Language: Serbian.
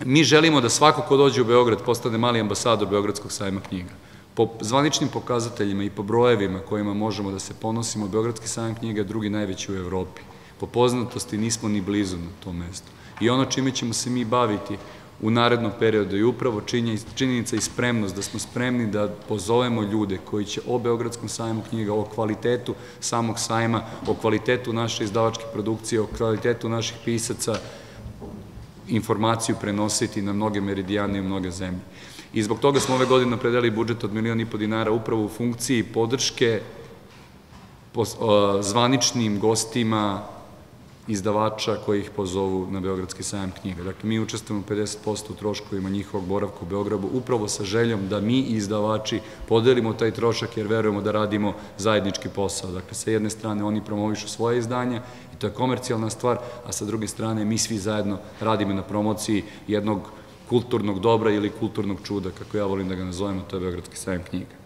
Mi želimo da svako ko dođe u Beograd postane mali ambasador Beogradskog sajma knjiga. Po zvaničnim pokazateljima i po brojevima kojima možemo da se ponosimo, Beogradski sajam knjiga je drugi najveći u Evropi. Po poznatosti nismo ni blizu na tom mestu. I ono čime ćemo se mi baviti u narednom periodu je upravo činjenica i spremnost, da smo spremni da pozovemo ljude koji će o Beogradskom sajmu knjiga, o kvalitetu samog sajma, o kvalitetu naše izdavačke produkcije, o kvalitetu naših pisaca, informaciju prenositi na mnoge meridijane i mnoge zemlje. I zbog toga smo ove godine opredelili budžet od $1,5 upravo u funkciji podrške zvaničnim gostima izdavača koji ih pozovu na Beogradski sajam knjiga. Dakle, mi učestvujemo 50% u troškovima njihovog boravka u Beogradu, upravo sa željom da mi izdavači podelimo taj trošak, jer verujemo da radimo zajednički posao. Dakle, sa jedne strane oni promovišu svoje izdanja i to je komercijalna stvar, a sa druge strane mi svi zajedno radimo na promociji jednog kulturnog dobra ili kulturnog čuda, kako ja volim da ga nazovem, a to je Beogradski sajam knjiga.